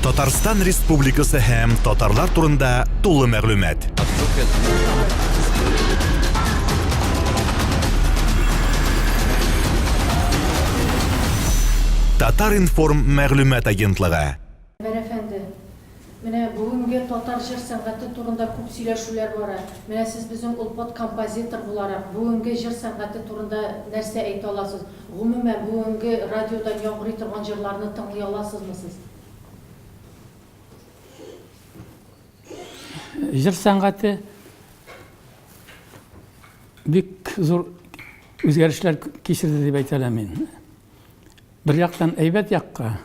Татарстан Республикасы һәм татарлар турында тулы мәгълүмат. Татар информ мәгълүмат агентлыгы. Efendi, менә бүгенге татар җыр сәнгате турында күп сөйләшүләр бара. Менә сез безнең улпат композитор буларак, бүгенге җыр сәнгате турында нәрсә әйтә аласыз? Гомумән бүгенге радиодан яңгырый торган җырларны тыңлый аласызмы сез? Җыр сәнгате бик зур үзгәрешләр кичерде дип әйтә алам мин. Bir яктан әйбәт якка,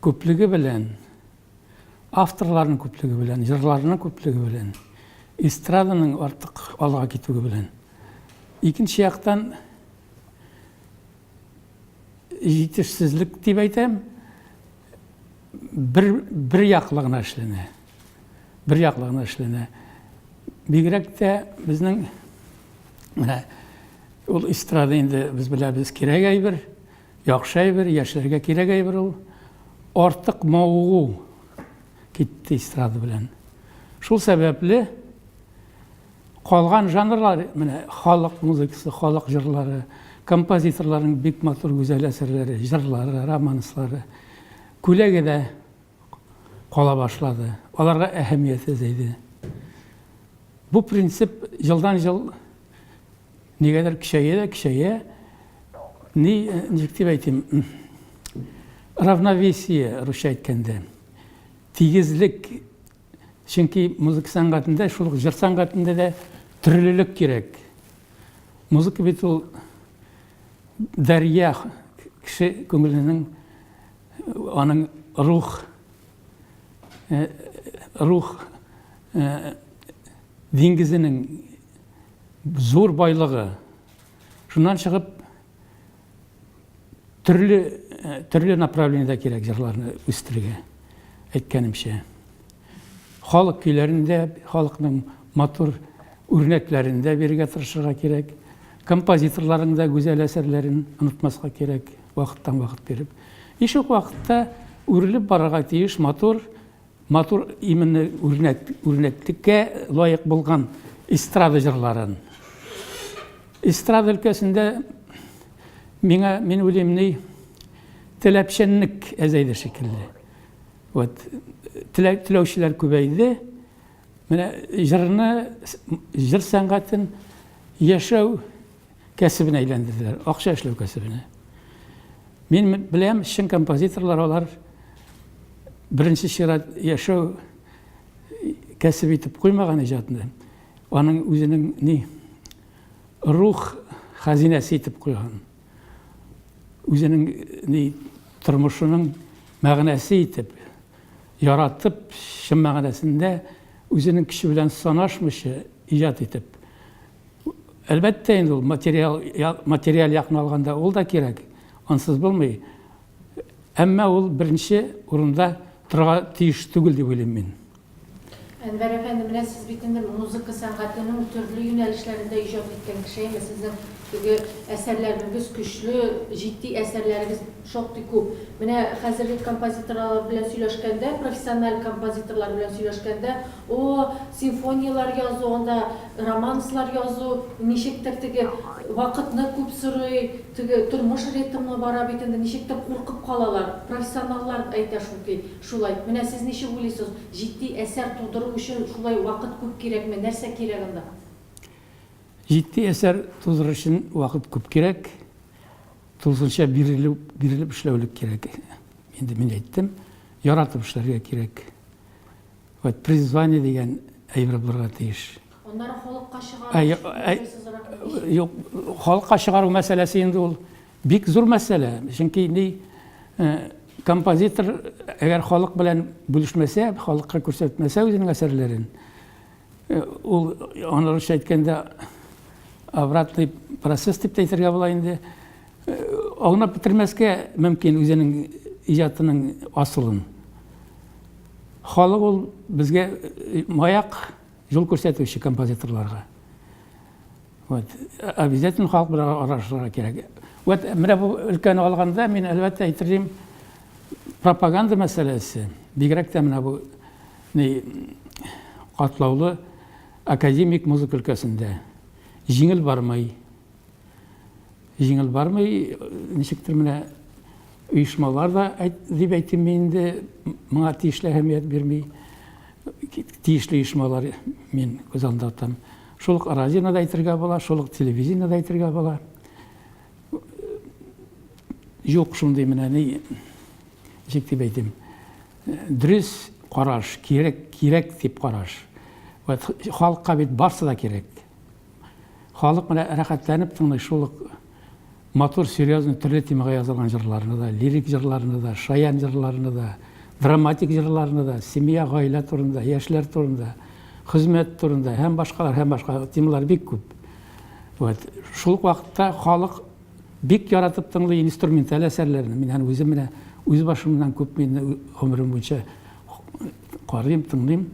күплеге белән, авторларның күплеге белән, җырларның күплеге белән, эстраданың артык алга китүе белән. Икенче яктан җитешсезлек дип әйтәм, бер яклыгына эшләнә. Бер яклыгына эшләнә. Бигрәк тә безнең менә ул эстрада инде без беләбез кирәк әйбер. Яхшы әйбер, яшьләргә кирәк әйбер ул. Артык мавыгу китте эстрада белән. Шул сәбәпле калган жанрлар, менә халык музыкасы, халык җырлары, композиторларның бик матур гүзәл әсәрләре, җырлары, романслары күләгәдә кала башлады. Аларга әһәмият әзәйде. Бу принцип елдан-ел нигәдер көчәя. Ничек дип әйтим, равновесие русча әйткәндә, тигезлек, чөнки музыка сәнгатендә, шул җыр сәнгатендә дә төрлелек кирәк. Музыка бит ул дәрья, кеше күңеленең, аның рух диңгезенең зур байлыгы. Шуннан чыгып төрле направлениедә кирәк җырларны үстерергә, әйткәнемчә. Халык көйләрендә, халыкның матур үрнәкләрендә бирергә тырышырга кирәк. Композиторларның да гүзәл әсәрләрен онытмаска кирәк, вакыттан вакыт биреп. Ишек вакытта үрелеп барырга тиеш матур именно үрнәклеккә лаек булган эстрада җырларын. Эстрада өлкәсендә мин уйлыйм, теләпчәнлек әзәйде шикелле. Теләүчеләр күбәйде. Менә җыр сәнгатен яшәү кәсебенә әйләндерделәр, акча эшләү кәсебенә. Мин беләм, шин композиторлар алар беренче чират яшәү кәсеп итеп куймаган иҗатны. Аның үзенең рух хазинәсе итеп куйган. Үзенең тормышының мәгънәсе итеп, яратып, шын мәгънәсендә үзенең кеше белән санашмыйча иҗат итеп. Әлбәттә инде ул материал якны алганда ул да кирәк, ансыз булмый. Әмма ул беренче урында торырга тиеш түгел дип уйлыйм мин. Әнвәр әфәнде, менә сез бит инде музыка сәнгатенең төрле юнәлешләрендә иҗат иткән кеше, сезнең әсәрләрегез көчле, җитди әсәрләрегез шактый күп. Менә хәзерге композиторлар белән сөйләшкәндә, профессиональ композиторлар белән сөйләшкәндә, симфониялар язу, анда романслар язу, ничектер вакытны күп сорый, тормыш ритмы бара бит инде, ничектер куркып калалар. Профессионаллар әйтә шулай. Менә сез ничек уйлыйсыз? Җитди әсәр тудыру өчен шулай вакыт күп кирәкме? Нәрсә кирәк анда? Җитди әсәр тудыру өчен вакыт күп кирәк. Тулысынча бирелеп эшләүлек кирәк. Инде мин әйттем, яратып эшләргә кирәк. Призвание дигән әйбер булырга тиеш. Оннары халыкка чыгару. Юк, халыкка чыгару мәсьәләсе инде ул бик зур мәсьәлә. Чөнки композитор әгәр халык белән бүлешмәсә, халыкка күрсәтмәсә үзенең әсәрләрен, ул анырча әйткәндә обратный процесс дип әйтергә була инде. Аңлап бетермәскә мөмкин үзенең иҗатының асылын. Халык ул безгә маяк, жол күрсәтүче композиторларга. Обязательно халык белән аралашырга кирәк. Менә бу өлкәне алганда мин әлбәттә әйтергә пропаганда мәсьәләсе, бигрәк тә менә бу катлаулы академик музыка өлкәсендә җиңел бармый. Җиңел бармый, ничектер менә оешмалар да дип әйтим инде, моңа тиешле әһәмият бирми. Тиешле оешмалар мин күз алдымда тотам. Шул ук радионда да әйтергә була, шул ук телевидениедә да әйтергә була. Юк шундый менә ничек дип әйтим. Дөрес караш, кирәк дип караш. Халыкка бит барсы да кирәк. Халык менә рәхәтләнеп тыңлый шул ук матур, серьезный төрле темага язылган җырларны да, лирик җырларны да, шаян җырларны да, драматик җырларны да, семья, гаилә турында, яшьләр турында, хезмәт турында һәм башка темалар бик күп. Шул вакытта халык бик яратып тыңлый инструменталь әсәрләрне. Мин үзем менә үз башымнан күп гомерем буенча карыйм, тыңлыйм.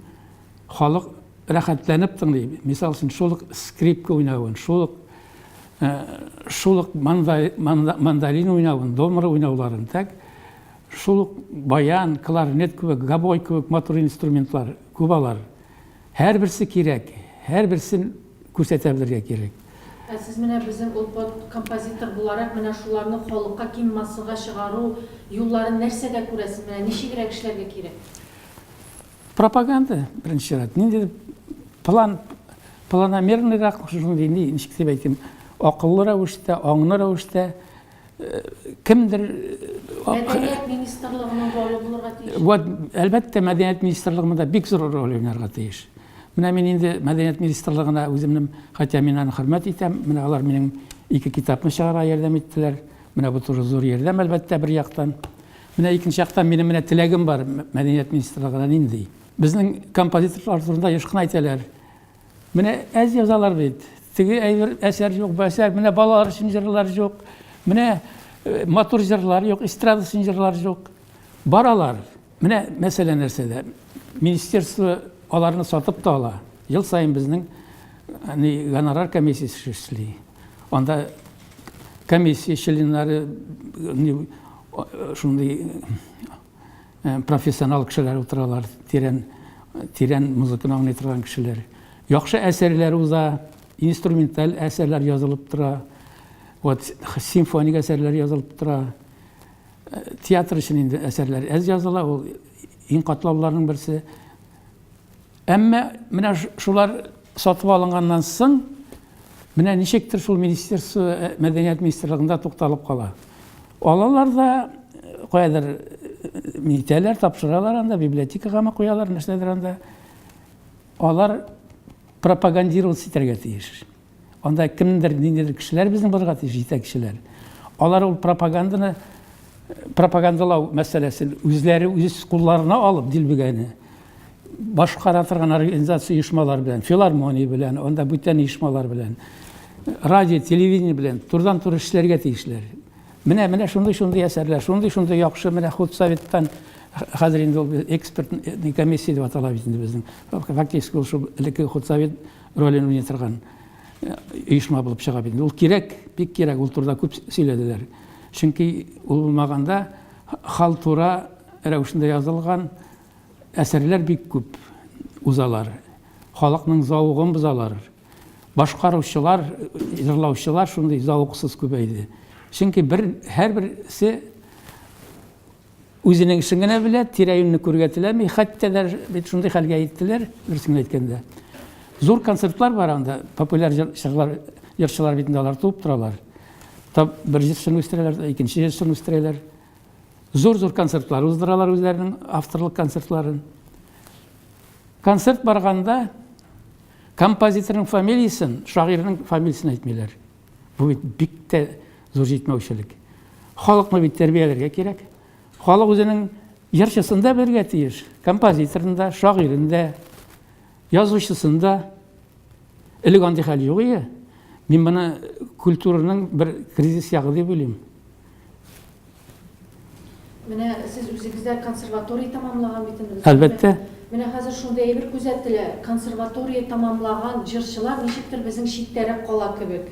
Халык рәхәтләнеп тыңлый. Мисал өчен шул ук скрипка уйнавын, шул ук мандолин уйнавын, домра уйнауларын, так? Шул ук баян, кларнет кебек, гобой кебек матур инструментлар, кубалар. Һәрберсе кирәк, һәрберсен күрсәтә белергә кирәк. Сез менә безнең композитор буларак менә шуларны халыкка киң массага чыгару юлларын нәрсәдә күрәсез? Менә ничегрәк эшләргә кирәк? Пропаганда беренче рәт. Нинди планомерныйрак шундый ничек дип әйтим, акыллы рәвештә, аңлы рәвештә кемдер Мәдәният министрлыгының роле булырга тиеш. Әлбәттә, мәдәният министрлыгында бик зур роль уйнарга тиеш. Менә мин инде мәдәният министрлыгына үземнең, хәтта мин аны хөрмәт итәм, менә алар минем 2 китапны чыгарга ярдәм иттеләр. Менә бу туры зур ярдәм, әлбәттә, бер яктан. Менә икенче яктан минем менә теләгем бар мәдәният министрлыгына нинди. Безнең композиторлар турында еш кына әйтәләр. Менә әз язалар бит. Теге әсәр юк, бу әсәр, менә балалар өчен җырлар юк. Менә матур җырлар юк, эстрада өчен җырлар юк. Баралар. Менә мәсьәлә нәрсәдә? Министерство аларны сатып та ала. Ел сайын безнең гонорар комиссиясе эшли. Анда комиссия членнары шундый профессионал кешеләр утыралар, тирән музыканы аңлый торган кешеләр. Яхшы әсәрләр уза, инструменталь әсәрләр язылып тора. Симфоник әсәрләр язылып тора. Театр өчен инде әсәрләр әз языла, ул иң катлауларның берсе. Әмма менә шулар сатып алынганнан соң, менә ничектер шул министерство, мәдәният министрлыгында тукталып кала. Алалар да каядыр митәләр, тапшыралар анда, библиотекага куялар, нәрсәдер анда. Алар пропагандировать итәргә тиеш. Анда кемдер, ниндидер кешеләр безнең булырга тиеш, җитәкчеләр. Алар ул пропагандалау мәсьәләсен үзләре үз кулларына алып, дилбегәне башкара торган организация оешмалар белән, филармония белән, анда бүтән оешмалар белән, радио, телевидение белән турыдан-туры эшләргә тиешләр. Менә шундый әсәрләр, шундый яхшы, менә худсоветтан хәзер инде ул эксперт комиссия дип атала бит инде безнең. Фактически ул шул элекке худсовет ролен уйный торган оешма булып чыга бит. Ул кирәк, бик кирәк, ул турыда күп сөйләделәр. Чөнки ул булмаганда халтура рәвешендә язылган әсәрләр бик күп узалар. Халыкның зауыгын бозалар. Башкаручылар, җырлаучылар шундый зауыксыз күбәйде. Чөнки һәрберсе үзенең эшен генә белә, тирә-юньне күргә теләми, хәтта дә бит шундый хәлгә җиттеләр, берсен әйткәндә. Зур концертлар бар анда, популяр җырчылар бит алар туып торалар. Бер җырчыны үстерәләр, икенче җырчыны үстерәләр. Зур концертлар уздыралар үзләренең авторлык концертларын. Концерт барганда композиторның фамилиясын, шагыйрьнең фамилиясын әйтмиләр. Бу бик тә зур җитмәүчелек. Халыкны бит тәрбияләргә кирәк. Халык үзенең җырчысында белергә тиеш, композиторында, шагыйрендә, язучысында. Элек андый хәл юк иде. Мин моны культураның бер кризис ягы дип уйлыйм. Менә сез үзегездә консерватория тамамлаган бит инде. Әлбәттә. Менә хәзер шундый әйбер күзәтелә, консерватория тамамлаган җырчылар ничектер безнең читтәрәк кала кебек.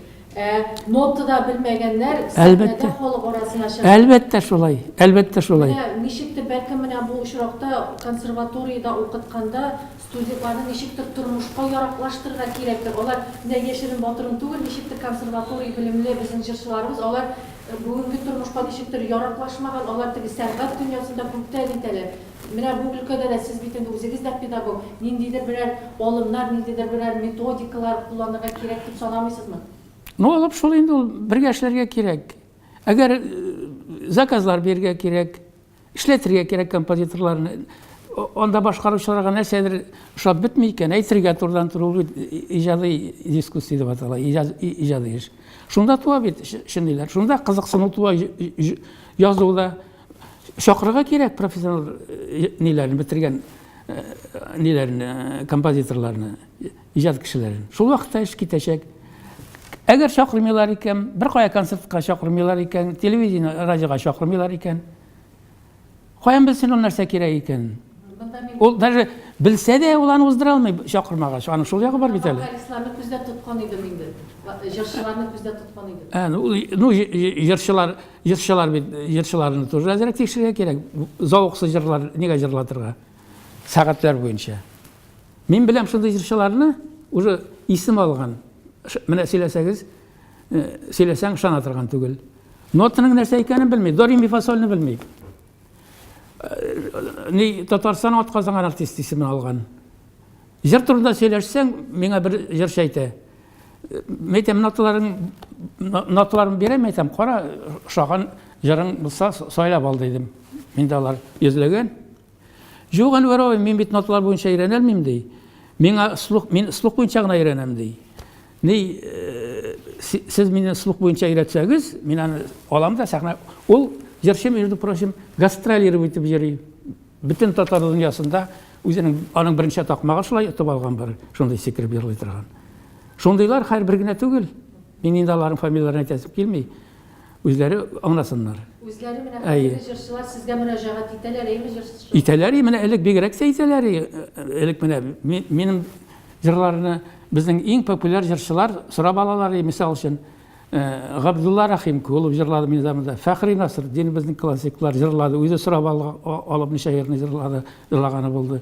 Notada bilmegenler Elbette. sahnede koluk orasına şaşırır. Әлбәттә шулай. Әлбәттә шулай. Nişikti belki bu uçrakta konservatoriyada okutkanda studentlarını nişikti turmuşka yaraklaştırga kerektir. Olar ne yeşirin batırın tugul nişikti konservatoriya bilimli bizim jırşılarımız olar bugünkü turmuşka nişiktir yaraklaşmagan olar tigi sənğət dünyasında köpten iteler. Mine bu ülkede de siz bitinde özünüz de pedagog, nindidir birer olimlar, nindidir birer metodikalar kullanırga kerek dep sanamysızmı? Ne olup şol инде ул бергә эшләргә кирәк. Әгәр заказлар бирергә кирәк, эшләтергә кирәк композиторларны. Анда башкаручыларга нәрсәдер ошап бетми икән, әйтергә турыдан туры иҗади дискуссия дип атала, иҗади эш. Шунда туа бит шундыйлар. Шунда кызыксыну туа язуда. Шакырга кирәк профессионал ниләрне бетергән ниләрне композиторларны, иҗат кешеләрен. Шул вакытта эш китәчәк. Әгәр чакырмыйлар икән, бер кая концертка чакырмыйлар икән, телевидение, радиога чакырмыйлар икән. Каян белсен ул нәрсә кирәк икән? Ул даже белсә дә ул аны уздыра алмый чакырмагач. Аның шул ягы бар бит әле. Вокалистларны күздә тоткан идем инде. Җырчыларны күздә тоткан идем. Ну, җырчылар бит, җырчыларны тоже әзрәк тикшерергә кирәк. Зауыксыз җырлар нигә җырлатырга? Сәгатьләр буенча. Мин беләм шундый җырчыларны, уже исем алган. Менә сөйләсәң ышана торган түгел. Нотаның нәрсә икәнен белми, до ре ми фа сольны белми. Ни Татарстан атказанган артист исемен алган. Җыр турында сөйләшсәң, миңа бер җырчы әйтә. Мәйтәм ноталарын бирәм, әйтәм, кара, ошаган җырың булса сайлап ал дидем. Мин дә алар йөзләгән. Юган варовый, мин бит ноталар буенча өйрәнә алмыйм ди. Мин слух буенча гына өйрәнәм ди. Ни siz meni слух буенча өйрәтсәгез, мин аны алам да сәхнә. Ул җырчы, между прочим, гастролировать итеп йөри. Бөтен татар дөньясында үзенең аның беренче такмагы шулай итеп алган бер, шундый сикереп йырлый торган. Шундыйлар һәрбер генә түгел. Мин инде аларның фамилияларын әйтәсем килми. Үзләре аңласыннар. Үзләре менә җырчылар сезгә мөрәҗәгать итәләр, әйме җырчылар? Итәләр, менә элек бигрәк әйтәләр. Элек менә минем җырларны безнең иң популяр җырчылар сорап алалар, мисал өчен Габдулла Рахим кулып җырлады минем заманда. Фәхри Насыр, дин безнең классиклар җырлады. Үзе сорап алып ничә җырны җырлаганы булды.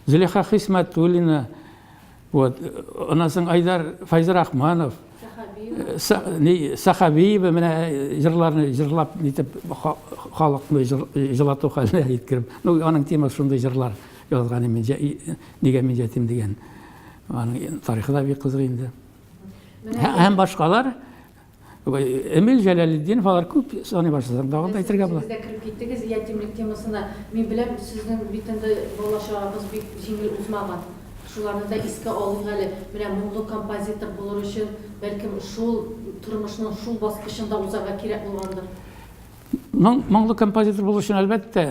Зөлиха Хисмәтуллина, вот, анасын Айдар Файз Рахманов, Сахабиева менә җырларны җырлап нитеп халыкны җырлату хәленә җиткереп. Ну, аның темасы шундый җырлар язган имен, нигә мин җәтим дигән. Аның тарихы да бик кызык инде. Һәм башкалар, Эмиль Җәләлетдинов, алар күп саный башласаң, дагы әйтергә була. Сез дә кирип киттегез ятимлек темасына. Мин беләм, сезнең битендә балачагыбыз бик җиңел узмаган. Шуларны да искә алыйк әле. Менә моңлы композитор булыр өчен, бәлкем шул тормышның шул баскычында узарга кирәк булгандыр. Моңлы композитор булыр өчен әлбәттә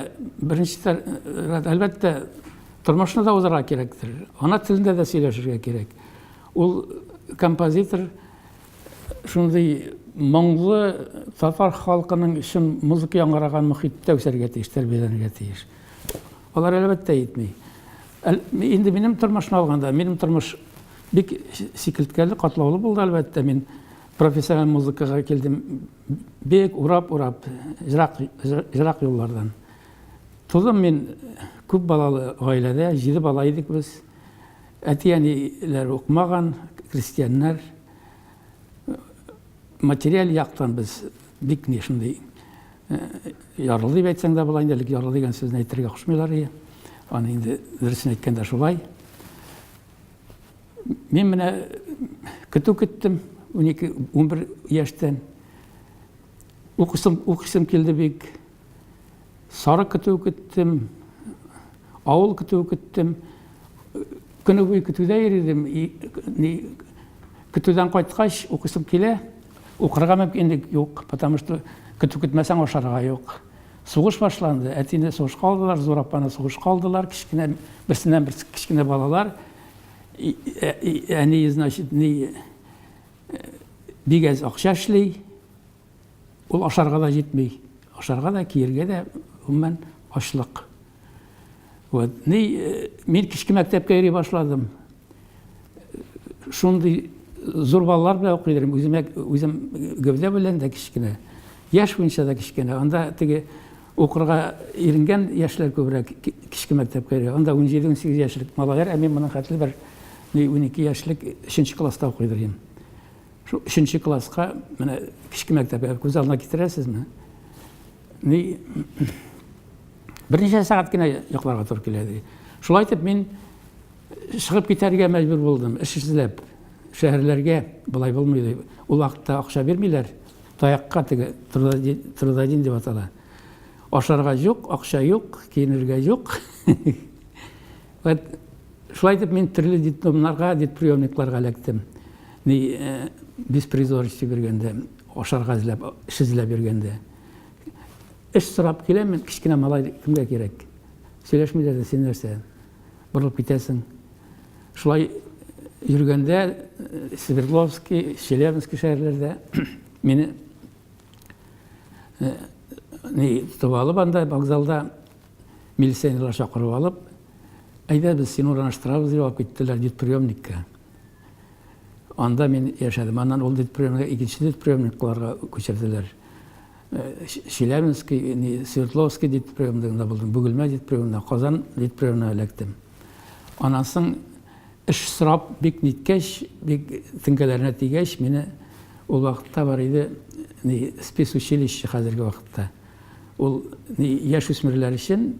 тормышны да узарга кирәктер. Ана телендә дә сөйләшергә кирәк. Ул композитор шундый моңлы татар халкының өчен музыка яңгыраган мөхиттә үсәргә тиеш, тәрбияләргә тиеш. Алар әлбәттә әйтми. Инде минем тормышны алганда, минем тормыш бик сикелткәле, катлаулы булды әлбәттә. Мин профессиональ музыкага килдем, бик урап, җырак юллардан. Тудым мин күп балалы гаиләдә, 7 бала идек без. Әти-әниләр укымаган, крестьяннар. Материаль яктан без бик ни шундый ярлы дип әйтсәң дә була инде, ярлы дигән сүзне әйтергә кушмыйлар иде. Аны инде дөресен әйткәндә шулай. Мин менә көтү көттем 12-11 яшьтән. Укысым килде бик. Сары көтү көттем, авыл көтү көттем. Көне буе көтүдә йөридем. Көтүдән кайткач укысым килә. Укырга мөмкинлек юк, потому что көтү көтмәсәң ашарга юк. Сугыш башланды. Әтине сугышка алдылар, зур апаны сугышка алдылар, кичкенә берсеннән бер кичкенә балалар. Әни, значит, бик әз акча эшли. Ул ашарга да җитми. Ашарга да, киергә дә гомумән ачлык. Мин кичке мәктәпкә йөри башладым. Шундый zor ballar bilen okuydurum. Özüm gövde bilen de kişkine. Yaş boyunca da kişkine. Onda tege okurga iringen yaşlar köbürek kişki mektepke giriyor. Onda 17-18 yaşlık malalar, emin bunun hatırlı bir 12 yaşlık 3. klasta okuydurum. Şu 3. klaska kişki mektepke göz alına getirersiniz mi? Bir neçe saat gene yoklarga to'g'ri keladi. Şulay etib men chiqib ketarga majbur bo'ldim, ish izlab. Shaharlarga bulay bo'lmaydi. U vaqtda ақша bermaylar. Tayoqqa trudadin deb ataladi. Osharga yo'q, ақша yo'q, kiyinirga yo'q. Şulay etib men turli diplomlarga, diplomniklarga elakdim. Besprizorchi berganda, osharga izlab, ish izlab berganda. İş sırap gelemin, kichkina malay kimga kerak? Söyleshmaydi sen narsa. Burilib ketasan. Shulay yurganda Sverdlovskiy, Chelyabinskiy shaharlarda meni tutib olib, anda vokzalda militsionerlar chaqirib olib, ayda biz seni o'rganishtiramiz deb olib ketdilar ditpriyomnikka. Anda men yashadim. Andan ol ditpriyomnikka, ikkinchi ditpriyomniklarga ko'chirdilar. Chelyabinskiy, Sverdlovskiy ditpriyomligida bo'ldim. Bugilma ditpriyomida, Qozon ditpriyomida elakdim. Anasın ish sırap bek netkash, bek tinkalarına tegash, meni o vaqtda var idi, spesучилище hozirgi vaqtda. Ol yosh o'smirlar uchun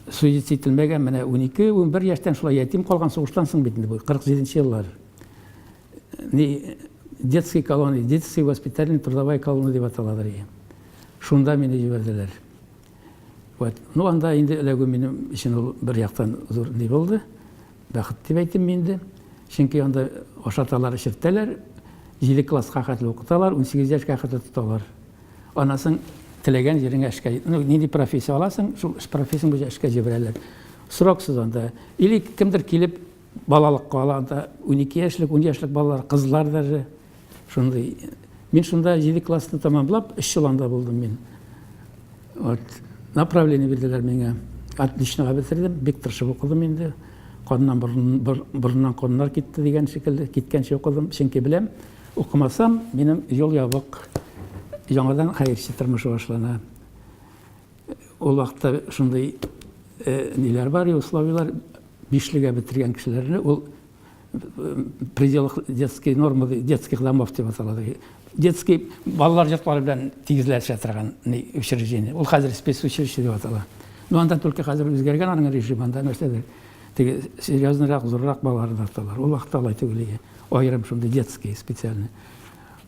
suitsid etilmagan, mana 12-11 yoshdan shulay yetim qolgan so'g'ishdan so'ng bitdi bu 47-yillar. Детский колония, детский воспитательный трудовая колония деп аталады. Шунда мені жіберділер. Ну, анда енді ілігу менің үшін ол бір яқтан зор не болды. Бақыт деп айтым менді. Çünkü анда ошаталар ішірттелер, 7 классқа қатылы оқыталар, 18 yaşқа қатылы тұталар. Анасың тілеген жерің әшқа, нені профессия аласың, сол профессияң бұл әшқа жіберелер. Сұрақсыз анда. Или кімдір келіп балалыққа алanda 12 yaşlık, 10 yaşlık балалар, қызлар даже. Мен шунда 7 классты тамамлап, 3 жыл анда болдым мен. Направление берділер менге. Отличныға бітірдім, бек тырышып оқыдым енді. Бұрыннан қонынар кетті деген шекілді, кеткенше оқыдым. Çünkü білем, оқымасам, менің жол ябық. Жаңадан қайыршы тұрмышы башлана. Ол вақытта шундай нелер бар, условиялар, бишліге бітірген кішілеріне, ол пределах детских нормы, детских домов деп аталады. Детский балалар жұртлары білән тигізлер жатырған учреждение. Ол қазір спецучилище деп аталады. Но анда только қазір өзгерген аның режим, анда нәрседер. Теге серьезнырақ, зорырақ балалар дарталар. Ол вақытта алай төгілеге. Ойырым шымды детский специальный.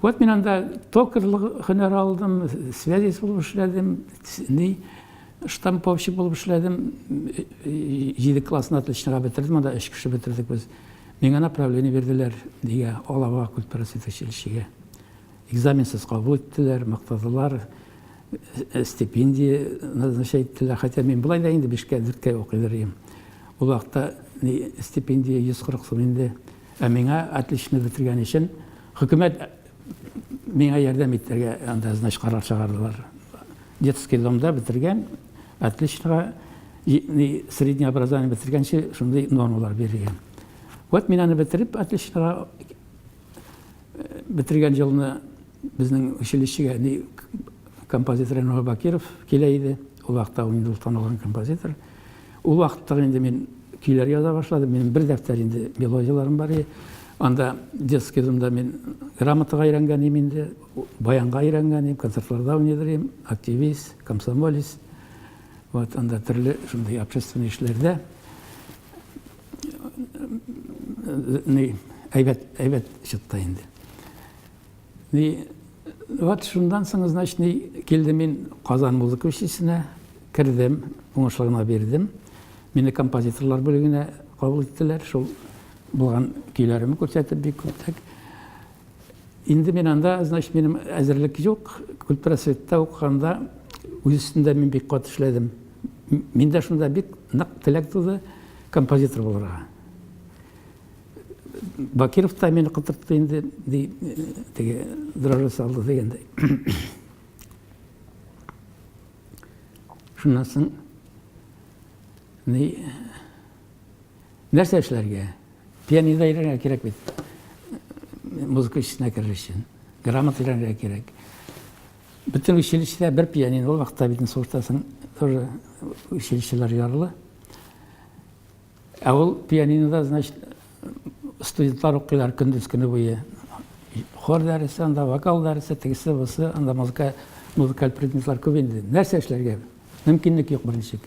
Вот мен анда токарлық хөнер алдым, связист болып ішләдім, штамповщик болып ішләдім. 7 классны отличныға бітірдім, анда 3 кіші бітірдік біз. Менге направление берділер, деге Алаба культпросвет училищеге. Экзаменсіз қабыл еттілер, мақтадылар, стипендия назначайттілер. Хотя мен бұлай да енді 5-4 оқидыр ем. Ол вақытта стипендия 140 сом енді. Менге отлично бітірген үшін үкімет менге ярдәм еттерге значит қарар шығардылар. Детский домда бітірген, отличныға средний образование бітіргенше шындай нормалар берген. Вот мен аны бітіріп, отличныға бітірген жылыны біздің училищеге композитор Энуар Бакиров келейді. Ол вақытта ол танылған композитор. Ол вақытта енді мен күйлер яза башладым. Менің бір дәптер енді мелодияларым бар. Анда детский домда мен грамотаға үйренген еменде, баянға үйренген ем, концертларда ойнадым, активист, комсомолец. Вот анда түрлі шындай общественный ішлерде әйбәт шытта енді. Вот шундан соң, значит, келді мен Қазан музыка училищесіне кірдім, оңышлығына бердім. Мені композиторлар бөлігіне қабыл еттілер, шол болған күйлерімі көрсетіп бек көптік. Енді мен анда, значит, менің әзірлік жоқ, культпросветта оқығанда өз үстінде мен бек қуат ішледім. Менде шында бек нақ тілек туды композитор болырға. Бакиров та мені қытыртты енді деге дрожа салды дегенде. Шундан соң нәрсе ішлерге? Пианино үйренуге керек бет. музыка ишine кирер үшін. Грамота үйренер керек. Bütün училищеде бір пианино, ол вақытта бетін соғыстасын, тоже училищелер ярылы. Ол пианинода, значит, студентлар оқилар күндіз күні бойы. Хор дәрісі, анда вокал дәрісі, тегісі бұсы, анда музыкал предметлар көбейді. Нәрсе әшлерге мүмкіндік жоқ біріншік.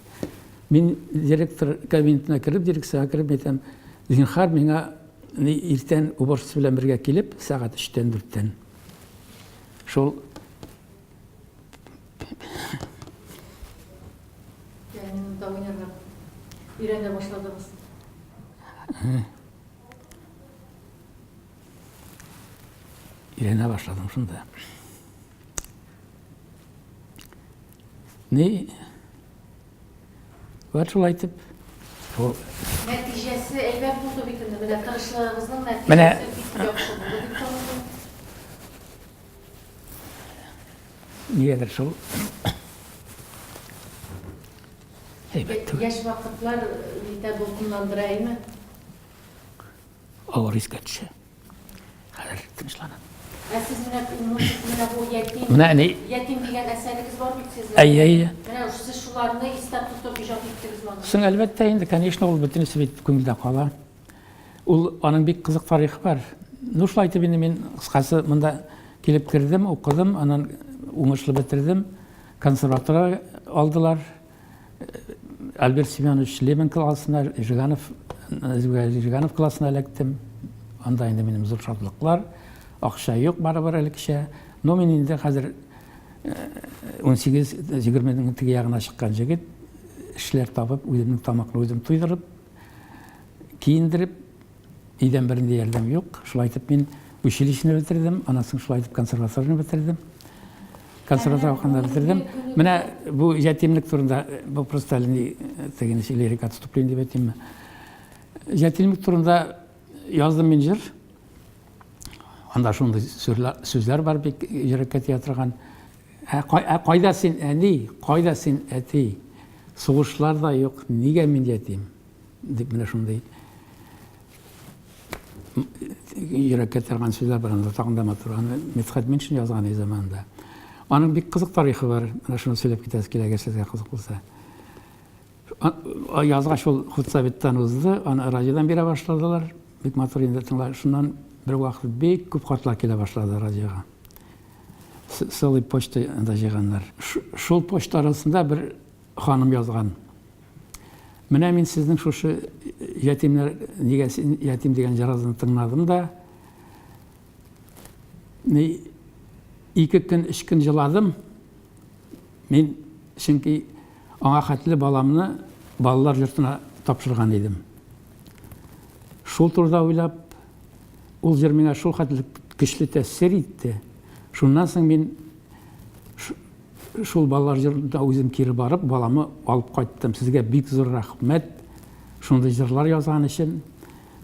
Мен директор кабинетіне кіріп, дирекцияға кіріп, етем, зинхар меңа ертен уборщица белән бергә килеп, сағат 3-тән 4-тән. Шул Pianinoda oynarlar. Үйрене башладыңыз. Үйрене башладым шунда. Не? Var şulay айтып. Нәтижесі әлбәт болды битінде. Менә тырышлыгыңызның Менә нәтижесі бик яхшы булды дип саныйм. Нигәдер шул. Әйбәт. Яшь вакытлар битә дулкынландыраймы? Авыр искә төшә. Хәзер тынычланам. Сез менә бу ятим дигән әсәрегез бар бит сезнең. Әйе. Менә сез шуларны истә тотып иҗат иттегез моны. Соң әлбәттә инде, конечно, ул бөтенесе бит күңелдә кала. Ул аның бик кызык тарихы бар. Ну шулай итеп инде мин кыскасы монда килеп кирдем, укыдым, анан уңышлы бетердем. Консерваторга алдылар. Альберт Семенович Лемон классына, Жиганов классына электем. Анда инде минем зур шатлыклар. Акча юк, барыбер элекчә. Но мин инде хәзер 18-20 теге ягына чыккан җегет, эшләр табып, үземнең тамакны үзем туйдырып, киендиреп, идән бернинди ярдәм юк. Шулай итеп мин училищене бетердем, анасын шулай итеп консерваторияны бетердем. Консерваторияны бетердем. Менә бу ятимлек турында, бу просто тегене лирик отступление дип әйтәм. Ятимлек турында яздым мин җыр. Анда шундый сүзләр бар бик йөрәккә тия торган. Кайда син әни, кайда син әти? Сугышлар да юк, нигә мин ятим? Дип менә шундый йөрәккә торган сүзләр бар анда тагында матур. Мидхәт Миншин язган заманда. Аның бик кызык тарихы бар. Менә шуны сөйләп китәс килә, әгәр сезгә кызык булса. Язгач ул хутсабиттан узды, аны радиодан бирә башладылар. Бик матур инде тыңлар. Шуннан bir vaqt bek ko'p xatlar kela boshladi radioga. Soli pochtada yig'anlar. Shul pochta arasida bir xonim yozgan. Mana men sizning shu yatimlar nega yatim degan jarozni tingladim da, ne 2 kun 3 kun jiladim. Men chunki аңа xatli balamni bolalar yurtuna topshirgan edim. Shul turda o'ylab ул җыр миңа шул хәтле көчле тәэсир итте. Шуннан соң мин шул балалар җырында үзем кире барып, баламы алып кайттым. Сезгә бик зур рәхмәт. Шундый җырлар язган өчен,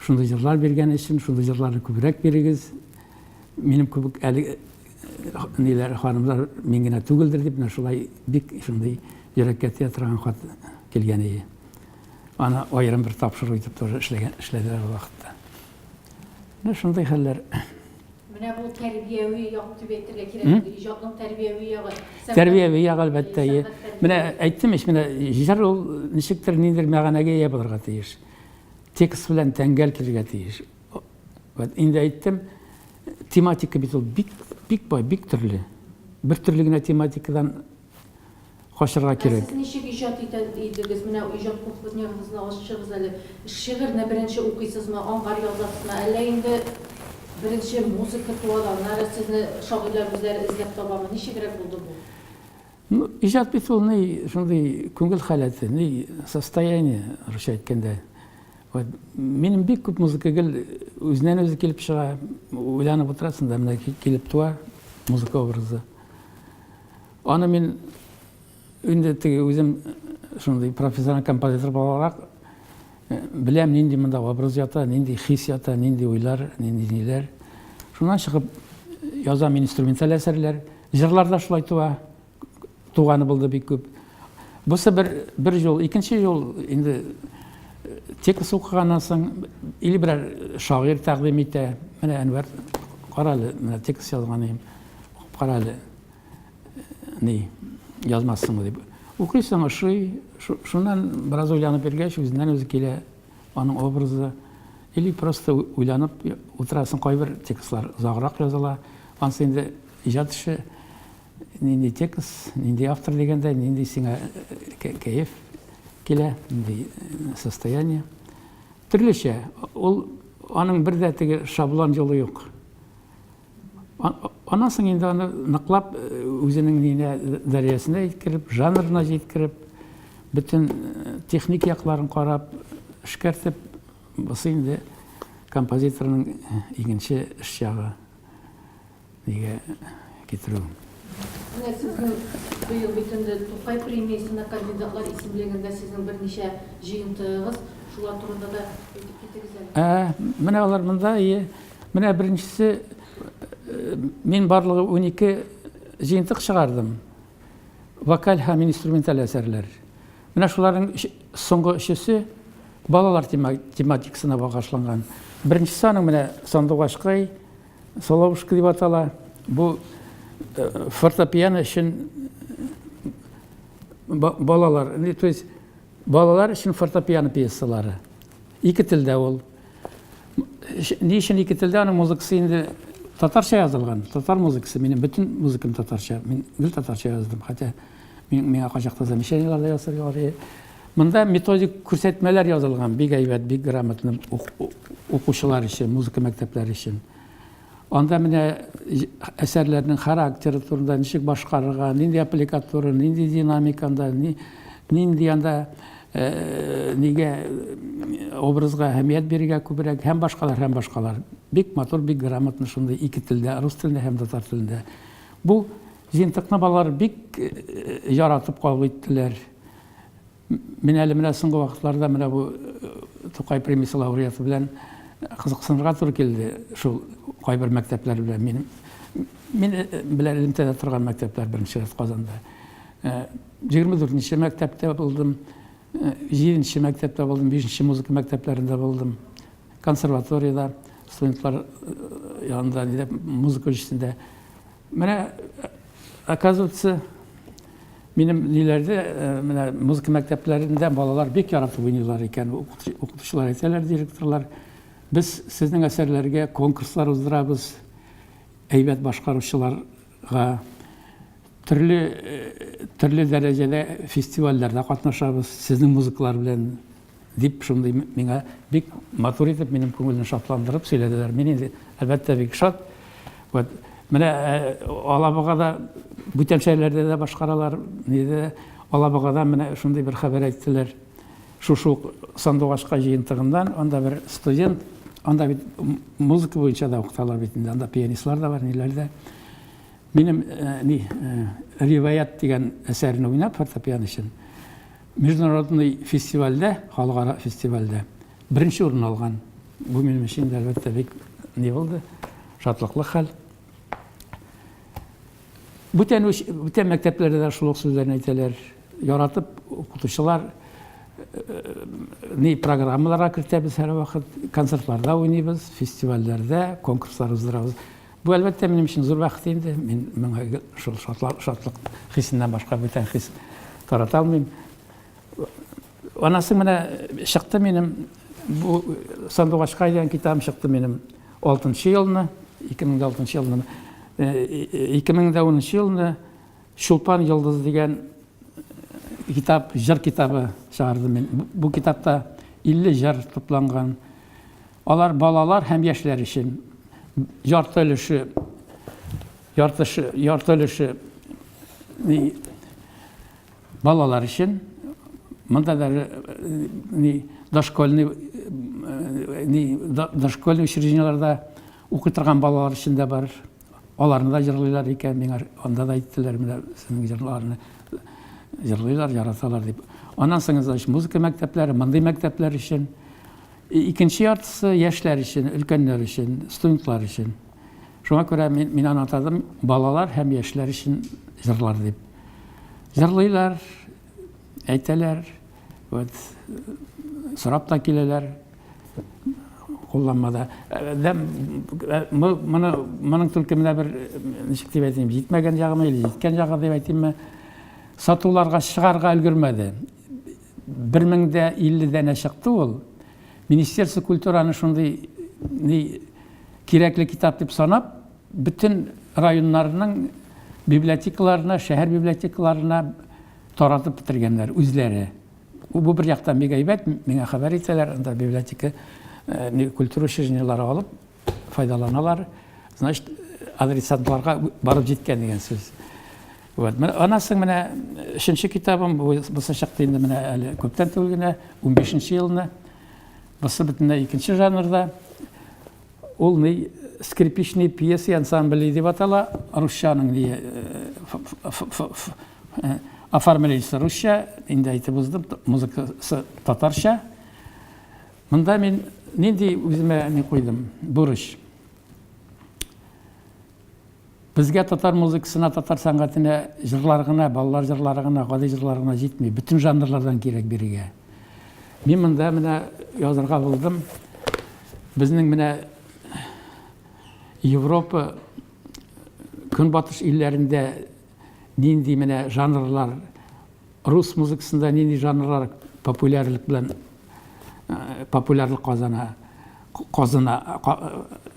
шундый җырлар биргән өчен, шундый җырларны күбрәк бирегез. Минем күбек әле ниләр ханымлар мин генә түгелдер дип, шулай бик шундый йөрәккә тия торган хат килгән иде. Аны аерым бер тапшыру итеп тоже эшләделәр вакытта. Шундай хәлләр. Менә бу тәрбияви як дип әйтергә кирәк. Иҗатның тәрбияви ягы. Тәрбияви ягы әлбәттә. Менә әйттем ич, менә җыр ул ничектер ниндер мәгънәгә ия булырга тиеш. Текст белән тәңгәл килергә тиеш. Инде әйттем, тематика бит ул бик бай, бик төрле. Бер төрле генә тематикадан качырга кирәк. Сез ничек иҗат итәдегез? Менә иҗат кухнягызны ачыгыз әле. Шигырьне беренче укыйсызмы, аңгар язасызмы? Әллә инде беренче музыка туаланнары сезне шагыйрьләр үзләре эзләп табамы? Ничегрәк булды бу? Ну, иҗат бит ул шундый күңел халәте, состояние, русча әйткәндә. Минем бик күп музыка үзеннән үзе килеп чыга, уйланып утырасың да, менә килеп туа музыка образы. Аны мин инде теге үзем шундый профессиональ композитор буларак беләм нинди монда образ ята, нинди хис ята, нинди уйлар, нинди ниләр. Шуннан чыгып язам инструменталь әсәрләр, җырлар да шулай туганы булды бик күп. Бусы бер ел, икенче ел инде текст укыганнан соң или бер шагыйрь тәкъдим итә. Менә Әнвәр Қаралы, мына текст жазған ем, қаралы, не, жазмассың деп. Оқисың, шунан біраз ойланып бергеш, өзінен өзі келе, оның образы, или просто ойланып отырасың, қой бір текстлар ұзағырақ жазыла, ансы енді ижат іші, нендей текст, нендей автор дегенде, нендей сеңа кәйеф келе, нендей состояние. Түрліше, ол аның бір дәтіге шаблон жолы жоқ. Анасың енді аны нақлап, өзінің дәриясына еткіріп, жанрына жеткіріп, бүтін техник яқларын қарап, ішкертіп, бұсы енді композиторының екінші іс жағы неге кетіру. Сіздің биыл бүтінді Тукай премиясына кандидатлар исемлегінде сіздің бірнеше жиынтығыз, шулар турында да кетіңіз. Міне олар мұнда, міне біріншісі, мен барлығы 12 жиынтық шығардым. Вокаль һәм инструменталь әсәрләр. Міне шулардың соңғы үшісі балалар тематикасына бағышланған. Біріншісі аның міне Сандуғашқай, Соловушка деп атала. Бұл фортепиано үшін балалар, то есть балалар үшін фортепиано пьесалары. Екі тілде ол. Не үшін екі тілде? Аның музыкасы енді татарша yazılған. Татар музыкасы, менің бүтін музыкам татарша. Мен гүл татарша яздым. Хотя мен қашақтаза мишенелерді ясырға. Мұнда методик көрсетмелер yazılған. Бик әйбәт, бик грамотны оқушылар үшін, музыка мәктәпләре үшін. Анда менә әсәрләрнең характері турында ничек башкарырга, нинди аппликатура, нинди динамиканда, нинди анда неге образга әһәмият бирергә күбрәк һәм башкалар. Бик матур, бик грамотны шундай ике телдә, рус телендә һәм татар телендә. Бу жыйынтыкны балалар бик яратып кабул иттеләр. Мен әле менә соңгы вакытларда менә бу Тукай премиясе лауреаты белән кызыксынырга туры килде. Шул кайбер мәктәпләр белән мен белән элемтәдә торган мәктәпләр беренче рәт Казанда. 24нче мәктәптә булдым, 7нче мәктәптә булдым, 5нче музыка мәктәпләрендә булдым. Консерваторияда студентлар янында музыка училищесында. Менә оказывается, минем ниләрдә, менә музыка мәктәпләрендә балалар бик яратып уйныйлар икән. Укытучылар әйтәләр, директорлар, без сезнең әсәрләргә конкурслар уздырабыз, әйбәт башкаручыларга төрле дәрәҗәдә фестивальләрдә катнашабыз, сезнең музыкалар белән дип шундый миңа бик матур итеп минем күңелне шатландырып сөйләделәр. Мин инде әлбәттә бик шат. Вот менә Алабугада бүтән шәһәрләрдә дә башкаралар, диде Алабугада менә шундый бер хәбәр әйттеләр. Шушы Сандугашка жыйынтыгыннан анда бер студент, анда бит музыка буенча да укыталар бит инде, анда пианистлар да бар, ниләрдә. Минем Риваят дигән әсәрне уйнап фортепиано өчен международный фестивальдә, халыкара фестивальдә беренче урын алган. Бу минем өчен әлбәттә бик не булды, шатлыклы хәл. Бүтән мәктәпләрдә дә шул сүзләрне әйтәләр. Яратып укытучылар программаларга кертәбез һәр вакыт, концертларда уйныйбыз, фестивальләрдә, конкурслар уздырабыз. Бу әлбәттә минем өчен зур бәхет инде. Мин шул шатлык хисеннән башка бүтән хис тарата алмыйм. Анасы менә чыкты минем, бу Сандугашка дигән китабым чыкты минем 6нчы елны, 2006 елны. 2010 елны Шулпан Йылдыз дигән китап, җыр китабы чыгарды мен. Бу китапта 50 җыр тупланган. Алар балалар һәм яшьләр өчен ярты өлеше балалар өчен. Монда да дошкольный учреждениеларда укый торган балалар өчен дә бар. Аларны да җырлыйлар икән, миңа анда да әйттеләр, менә сезнең җырларны җырлыйлар, яраталар дип. Аннан соң музыка мәктәпләре, мондый мәктәпләр өчен, икенче яртысы яшьләр өчен, өлкәннәр өчен, студентлар өчен. Шуңа күрә мин аны атадым, балалар һәм яшьләр өчен җырлар дип. Җырлыйлар, әйтәләр, вот сорап та киләләр, Kullanmada. Моның түлкі мына бір нешік деп айтайын, жетмеген жағы ма, жеткен жағы деп айтайын ма, сатуларға шығарға үлгермеді. 1050-ден шықты ол. Министерство культураны шундай керекли китап деп санап, bütün районнарының библиотекаларына, шәһәр библиотекаларына таратып бітіргендер үзләре. Бу бір жақтан бик әйбәт, миңа хәбәр итәләр, анда библиотека культура учреждениелары алып файдаланалар. Значит, адресатларга барып җиткән дигән сүз. Вот. Анасын менә 3нче китабым, бусы чакта инде менә әле күптән түгел генә 15нче елны. Бусы бөтенләй икенче жанрда. Ул ни скрипичный пьеса ансамбле дип атала, русчаның оформлениесе русча, инде әйтеп уздым, музыкасы татарча. Монда мин нинди үземә ни куйдым? Бурыч. Безгә татар музыкасына, татар сәнгатенә җырлар гына, балалар җырлары гына, гади җырлар гына җитми, bütün жанрлардан кирәк бирегә. Мин монда менә язарга булдым. Безнең менә Европа көнбатыш илләрендә нинди менә жанрлар, рус музыкасында нинди жанрлар популярлык белән популярлык казана,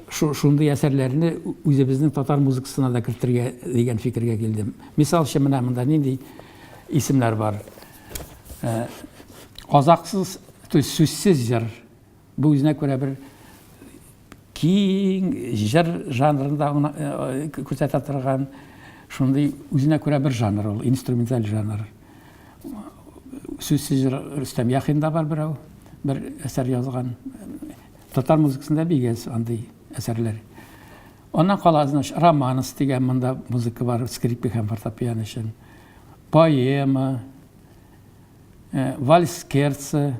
шундый әсәрләрне үзебезнең татар музыкасына да кертергә дигән фикергә килдем. Мисал өчен менә монда нинди исемнәр бар. Казаксыз, то есть сүзсез җыр. Бу үзенә күрә бер киң җыр жанрында күрсәтә торган шундый үзенә күрә бер жанр ул, инструменталь жанр. Сүзсез җыр Рөстәм Яхин да бар берәү, бер әсәр язган. Татар музыкасында бигәс андый әсәрләр. Оннан каласына романс дигән монда музыка бар, скрипка һәм фортепиано өчен. Поэма, вальс керцы,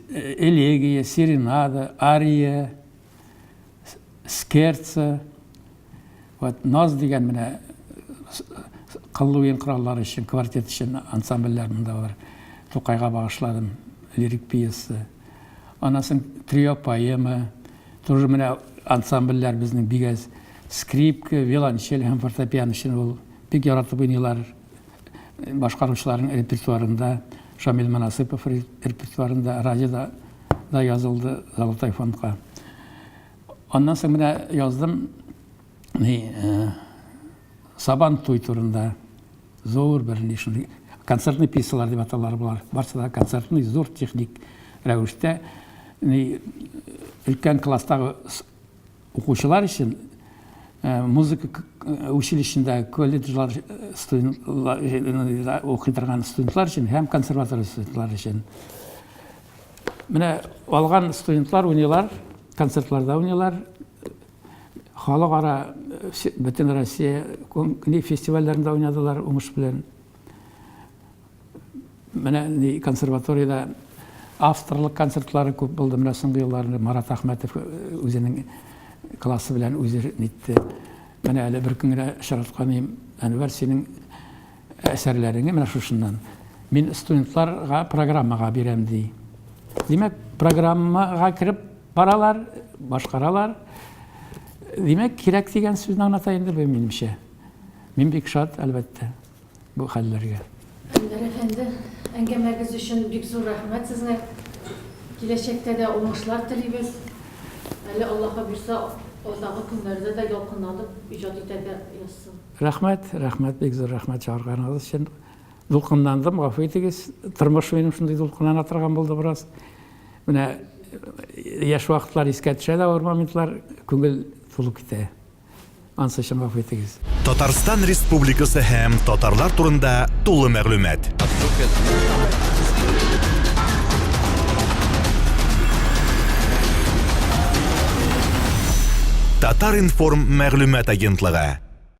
элегия, серенада, ария, скерца. Вот наз дигән менә кыллы кораллар өчен, квартет өчен ансамбльләр монда бар. Тукайга багышладым лирик пьеса. Анасын трио поэма, тоже менә ансамбльләр безнең бигәс скрипка, виолончель һәм фортепиано өчен ул бик яратып уйныйлар. Башкаручыларның репертуарында, Шамил Манасыпов репертуарында, радиода да язылды Золотой фондка. Аннан соң менә яздым Сабан туй турында зур бер нишен концертный пьесалар дип аталар булар. Барсы да концертный зур техник рәвештә өлкән класстагы укучылар өчен музыка училищесында колледжлар студентлар укый торган студентлар өчен һәм консерватория студентлар өчен. Менә алган студентлар уйныйлар, концертларда уйныйлар. Халыкара бөтен Россия фестивальләрендә уйнадылар уңыш белән. Менә консерваториядә авторлык концертлары күп булды. Менә соңгы елларда Марат Әхмәтов үзенең классы белән үзе нитте. Менә әле бер көнгә шаратканым Әнвәр синең әсәрләреңне менә шушыннан. Мин студентларга программага бирәм ди. Димәк, программага кирип баралар, башкаралар. Димәк, кирәк дигән сүзне аңлата инде бу минемчә. Мин бик шат, әлбәттә, бу хәлләргә. Әнвәр әфәнде, әңгәмәгез өчен бик зур рәхмәт сезгә. Киләчәктә дә уңышлар телибез. Әле Аллаһка бирсә, алдагы көннәрдә дә ялкынланып иҗат итәргә язсын. Рәхмәт, бик зур рәхмәт чыгарганыгыз өчен. Дулкынландым, гафу итегез. Тормыш минем шундый дулкынлана торган булды бераз. Менә яшь вакытлар искә төшә дә, моментлар күңел тулып китә. Ансы өчен гафу итегез. Татарстан Республикасы һәм татарлар турында тулы мәгълүмат. Татар информ мәгълүмат агентлыгы.